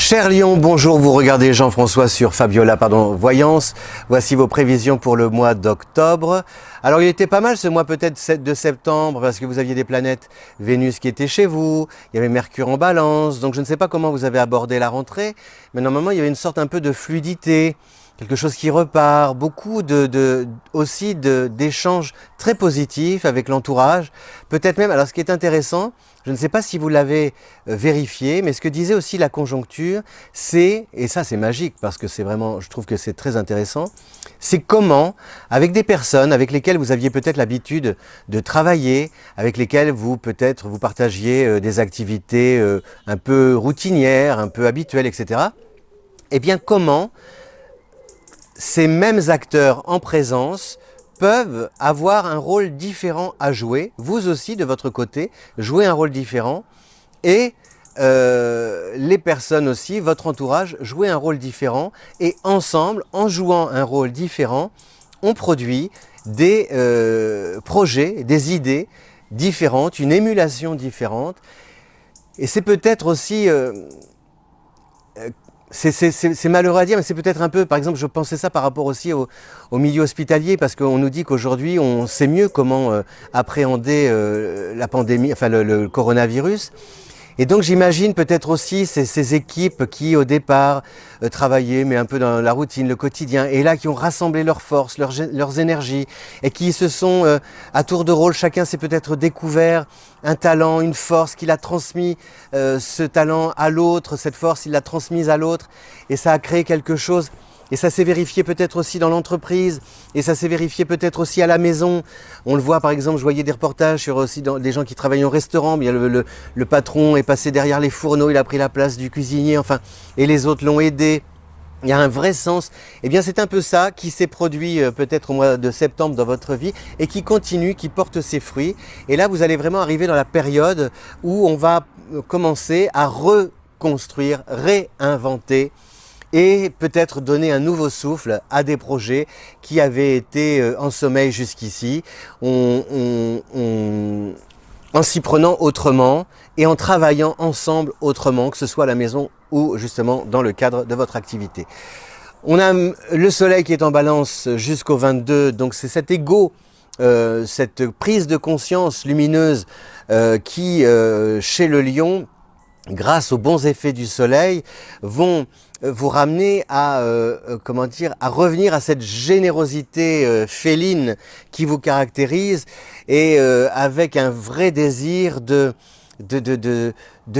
Cher Lion, bonjour, vous regardez Jean-François sur Fabiola, Voyance. Voici vos prévisions pour le mois d'octobre. Alors il était pas mal ce mois peut-être de septembre parce que vous aviez des planètes Vénus qui étaient chez vous, il y avait Mercure en balance, donc je ne sais pas comment vous avez abordé la rentrée, mais normalement il y avait une sorte un peu de fluidité, quelque chose qui repart, beaucoup aussi d'échanges très positifs avec l'entourage, peut-être même, alors ce qui est intéressant, je ne sais pas si vous l'avez vérifié, mais ce que disait aussi la conjoncture, c'est, et ça c'est magique parce que c'est vraiment, je trouve que c'est très intéressant, c'est comment, avec des personnes avec lesquelles vous aviez peut-être l'habitude de travailler, avec lesquelles vous peut-être vous partagiez des activités un peu routinières, un peu habituelles, etc. Eh bien comment ces mêmes acteurs en présence peuvent avoir un rôle différent à jouer, vous aussi de votre côté, jouer un rôle différent, et les personnes aussi, votre entourage, jouer un rôle différent, et ensemble, en jouant un rôle différent, on produit des projets, des idées différentes, une émulation différente, et c'est peut-être aussi... c'est malheureux à dire, mais c'est peut-être un peu, par exemple, je pensais ça par rapport aussi au milieu hospitalier, parce qu'on nous dit qu'aujourd'hui, on sait mieux comment appréhender la pandémie, enfin le coronavirus. Et donc j'imagine peut-être aussi ces équipes qui au départ travaillaient mais un peu dans la routine, le quotidien, et là qui ont rassemblé leurs forces, leurs énergies, et qui se sont à tour de rôle, chacun s'est peut-être découvert un talent, une force, qu'il a transmis ce talent à l'autre, cette force il l'a transmise à l'autre, et ça a créé quelque chose. Et ça s'est vérifié peut-être aussi dans l'entreprise, et ça s'est vérifié peut-être aussi à la maison. On le voit par exemple, je voyais des reportages sur aussi des gens qui travaillent au restaurant, bien le patron est passé derrière les fourneaux, il a pris la place du cuisinier, enfin, et les autres l'ont aidé. Il y a un vrai sens. Eh bien c'est un peu ça qui s'est produit peut-être au mois de septembre dans votre vie et qui continue, qui porte ses fruits. Et là vous allez vraiment arriver dans la période où on va commencer à reconstruire, réinventer, et peut-être donner un nouveau souffle à des projets qui avaient été en sommeil jusqu'ici, en s'y prenant autrement et en travaillant ensemble autrement, que ce soit à la maison ou justement dans le cadre de votre activité. On a le soleil qui est en balance jusqu'au 22, donc c'est cet ego, cette prise de conscience lumineuse qui, chez le lion, grâce aux bons effets du soleil, vont vous ramener à, comment dire, à revenir à cette générosité féline qui vous caractérise, et avec un vrai désir de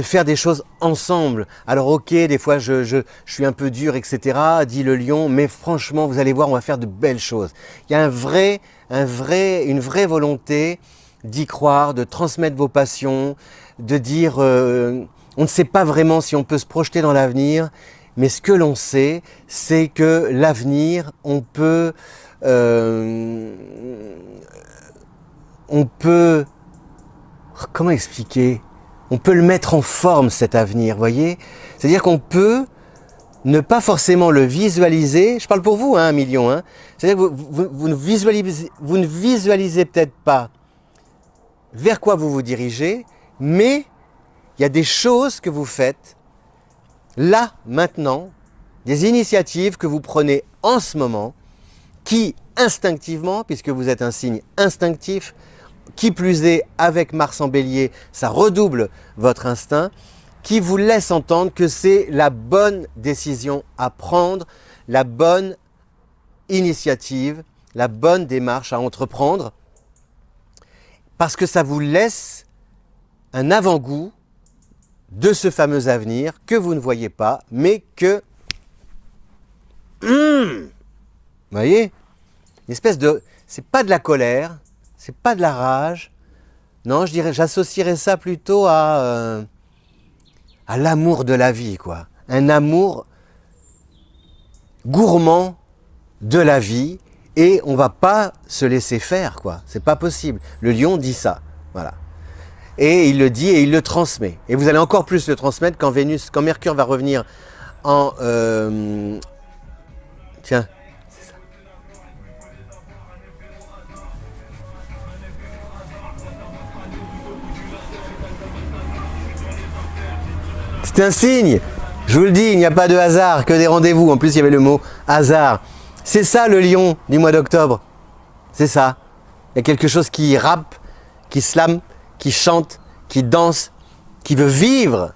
faire des choses ensemble. Alors ok, des fois je suis un peu dur, etc., dit le lion, mais franchement, vous allez voir, on va faire de belles choses. Il y a une vraie volonté d'y croire, de transmettre vos passions, de dire... on ne sait pas vraiment si on peut se projeter dans l'avenir, mais ce que l'on sait, c'est que l'avenir, on peut, comment expliquer? On peut le mettre en forme, cet avenir, vous voyez? C'est-à-dire qu'on peut ne pas forcément le visualiser. Je parle pour vous, hein, 1 million. Hein. C'est-à-dire que vous ne visualisez peut-être pas vers quoi vous vous dirigez, mais il y a des choses que vous faites, là, maintenant, des initiatives que vous prenez en ce moment, qui instinctivement, puisque vous êtes un signe instinctif, qui plus est avec Mars en Bélier, ça redouble votre instinct, qui vous laisse entendre que c'est la bonne décision à prendre, la bonne initiative, la bonne démarche à entreprendre, parce que ça vous laisse un avant-goût de ce fameux avenir que vous ne voyez pas, mais que... vous voyez? Une espèce de... C'est pas de la colère, c'est pas de la rage. Non, je dirais, j'associerais ça plutôt à l'amour de la vie, quoi. Un amour gourmand de la vie, et on va pas se laisser faire, quoi. C'est pas possible. Le lion dit ça, voilà. Et il le dit et il le transmet. Et vous allez encore plus le transmettre quand Mercure va revenir en... Tiens, c'est ça. C'est un signe. Je vous le dis, il n'y a pas de hasard, que des rendez-vous. En plus, il y avait le mot hasard. C'est ça le lion du mois d'octobre. C'est ça. Il y a quelque chose qui rappe, qui slame, qui chante, qui danse, qui veut vivre.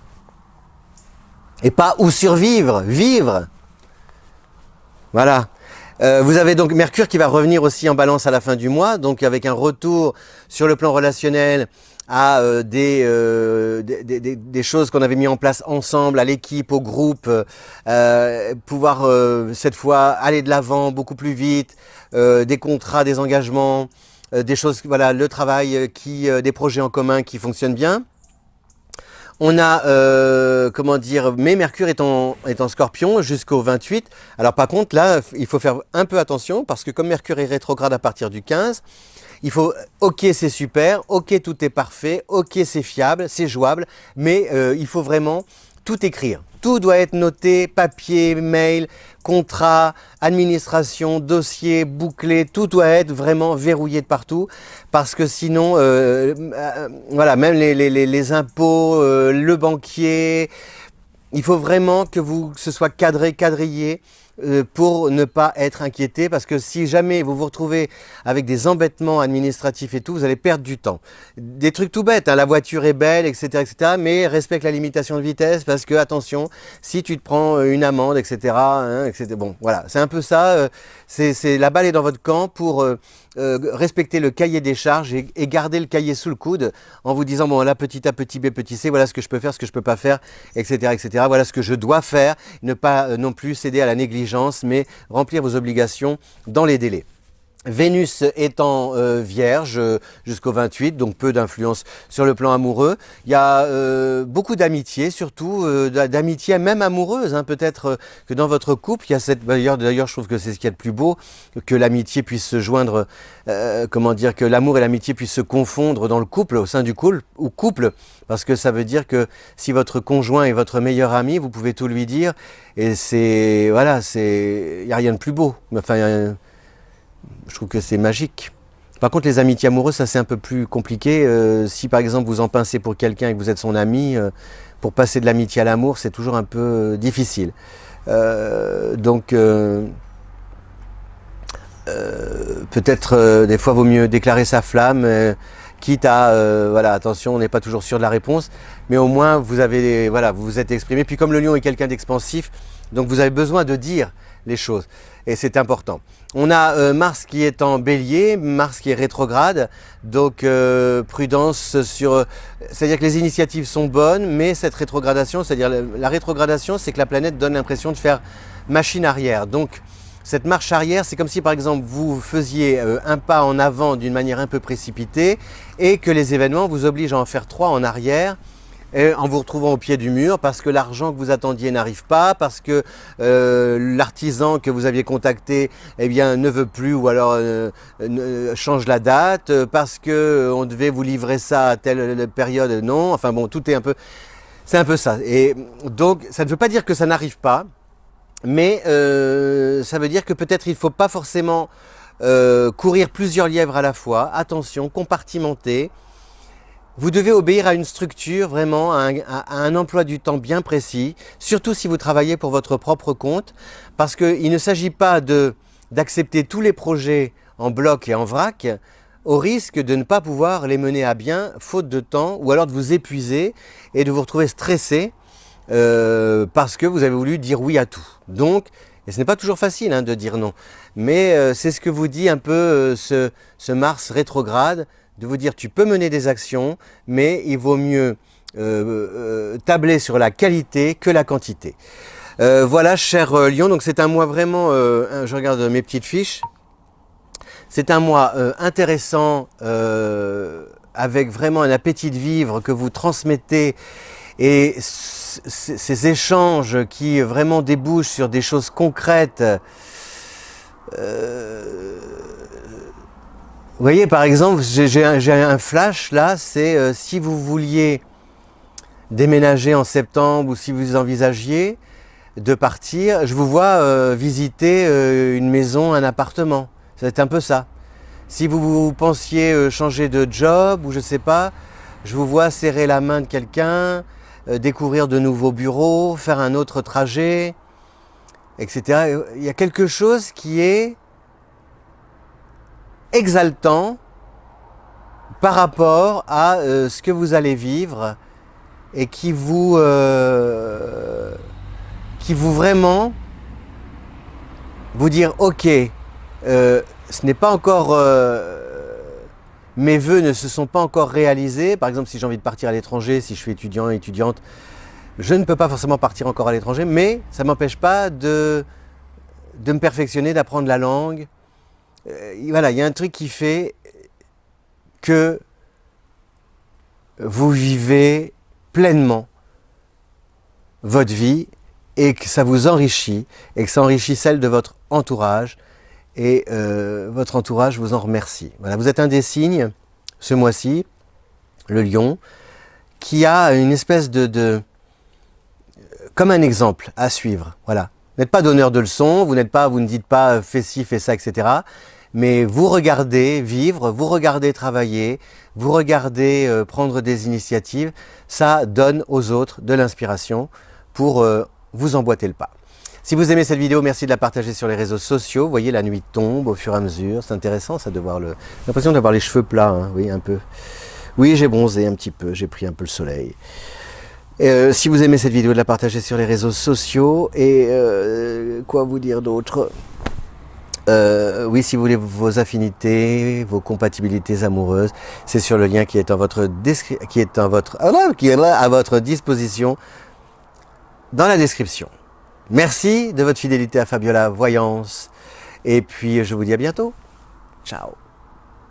Et pas ou survivre, vivre. Voilà. Vous avez donc Mercure qui va revenir aussi en balance à la fin du mois, donc avec un retour sur le plan relationnel à des choses qu'on avait mis en place ensemble, à l'équipe, au groupe, pouvoir cette fois aller de l'avant beaucoup plus vite, des contrats, des engagements, des choses, voilà, le travail, des projets en commun qui fonctionnent bien. On a, comment dire, mais Mercure est en Scorpion jusqu'au 28. Alors par contre, là, il faut faire un peu attention parce que comme Mercure est rétrograde à partir du 15, il faut, ok, c'est super, ok, tout est parfait, ok, c'est fiable, c'est jouable, mais il faut vraiment tout écrire. Tout doit être noté, papier, mail, contrat, administration, dossier, bouclé, tout doit être vraiment verrouillé de partout parce que sinon, voilà, même les impôts, le banquier, il faut vraiment que ce soit cadré, quadrillé pour ne pas être inquiété parce que si jamais vous vous retrouvez avec des embêtements administratifs et tout, vous allez perdre du temps. Des trucs tout bêtes, hein, la voiture est belle, etc., mais respecte la limitation de vitesse parce que, attention, si tu te prends une amende, etc., hein, etc. Bon, voilà, c'est un peu ça, c'est la balle est dans votre camp pour respecter le cahier des charges et garder le cahier sous le coude en vous disant, bon là, petit A, petit B, petit C, voilà ce que je peux faire, ce que je peux pas faire, etc., etc., voilà ce que je dois faire, ne pas non plus céder à la négligence, mais remplir vos obligations dans les délais. Vénus étant vierge jusqu'au 28, donc peu d'influence sur le plan amoureux. Il y a beaucoup d'amitié, surtout d'amitié même amoureuse. Hein. Peut-être que dans votre couple, il y a cette... D'ailleurs, je trouve que c'est ce qu'il y a de plus beau, que l'amitié puisse se joindre, comment dire, que l'amour et l'amitié puissent se confondre dans le couple, au sein du couple, ou couple, parce que ça veut dire que si votre conjoint est votre meilleur ami, vous pouvez tout lui dire, et c'est... Voilà, il n'y a rien de plus beau. Enfin, je trouve que c'est magique. Par contre, les amitiés amoureuses, ça c'est un peu plus compliqué. Si par exemple vous en pincez pour quelqu'un et que vous êtes son ami, pour passer de l'amitié à l'amour, c'est toujours un peu difficile. Donc, peut-être des fois vaut mieux déclarer sa flamme, quitte à, voilà, attention, on n'est pas toujours sûr de la réponse, mais au moins vous avez, voilà, vous vous êtes exprimé. Puis comme le lion est quelqu'un d'expansif, donc vous avez besoin de dire les choses. Et c'est important. On a Mars qui est en bélier, Mars qui est rétrograde, donc prudence sur... C'est-à-dire que les initiatives sont bonnes, mais cette rétrogradation, c'est-à-dire la rétrogradation, c'est que la planète donne l'impression de faire machine arrière. Donc cette marche arrière, c'est comme si par exemple vous faisiez un pas en avant d'une manière un peu précipitée et que les événements vous obligent à en faire 3 en arrière, et en vous retrouvant au pied du mur parce que l'argent que vous attendiez n'arrive pas, parce que l'artisan que vous aviez contacté eh bien, ne veut plus ou alors change la date, parce que on devait vous livrer ça à telle période, non, enfin bon, tout est un peu... C'est un peu ça. Et donc, ça ne veut pas dire que ça n'arrive pas, mais ça veut dire que peut-être il ne faut pas forcément courir plusieurs lièvres à la fois. Attention, compartimenter. Vous devez obéir à une structure, vraiment, à un emploi du temps bien précis, surtout si vous travaillez pour votre propre compte, parce qu'il ne s'agit pas d'accepter tous les projets en bloc et en vrac, au risque de ne pas pouvoir les mener à bien, faute de temps, ou alors de vous épuiser et de vous retrouver stressé, parce que vous avez voulu dire oui à tout. Donc, et ce n'est pas toujours facile hein, de dire non, mais c'est ce que vous dit un peu ce Mars rétrograde, de vous dire tu peux mener des actions, mais il vaut mieux tabler sur la qualité que la quantité. Voilà, cher Lion, donc c'est un mois vraiment, je regarde mes petites fiches, c'est un mois intéressant, avec vraiment un appétit de vivre que vous transmettez, et ces échanges qui vraiment débouchent sur des choses concrètes. Vous voyez, par exemple, j'ai un flash là, c'est si vous vouliez déménager en septembre ou si vous envisagiez de partir, je vous vois visiter une maison, un appartement. C'est un peu ça. Si vous pensiez changer de job ou je sais pas, je vous vois serrer la main de quelqu'un, découvrir de nouveaux bureaux, faire un autre trajet, etc. Il y a quelque chose qui est exaltant par rapport à ce que vous allez vivre et qui vous vraiment vous dire ok, ce n'est pas encore mes vœux ne se sont pas encore réalisés. Par exemple, si j'ai envie de partir à l'étranger, si je suis étudiant, étudiante, je ne peux pas forcément partir encore à l'étranger, mais ça ne m'empêche pas de me perfectionner, d'apprendre la langue. Voilà, il y a un truc qui fait que vous vivez pleinement votre vie et que ça vous enrichit et que ça enrichit celle de votre entourage et votre entourage vous en remercie. Voilà, vous êtes un des signes ce mois-ci, le lion, qui a une espèce comme un exemple à suivre. Voilà. Vous n'êtes pas donneur de leçons, vous ne dites pas fais ci, fais ça, etc. Mais vous regardez vivre, vous regardez travailler, vous regardez prendre des initiatives. Ça donne aux autres de l'inspiration pour vous emboîter le pas. Si vous aimez cette vidéo, merci de la partager sur les réseaux sociaux. Vous voyez, la nuit tombe au fur et à mesure. C'est intéressant ça de voir le... J'ai l'impression d'avoir les cheveux plats, hein. Oui, un peu. Oui, j'ai bronzé un petit peu, j'ai pris un peu le soleil. Si vous aimez cette vidéo, de la partager sur les réseaux sociaux. Et quoi vous dire d'autre? Oui, si vous voulez vos affinités, vos compatibilités amoureuses, c'est sur le lien qui est à votre disposition dans la description. Merci de votre fidélité à Fabiola Voyance. Et puis, je vous dis à bientôt. Ciao.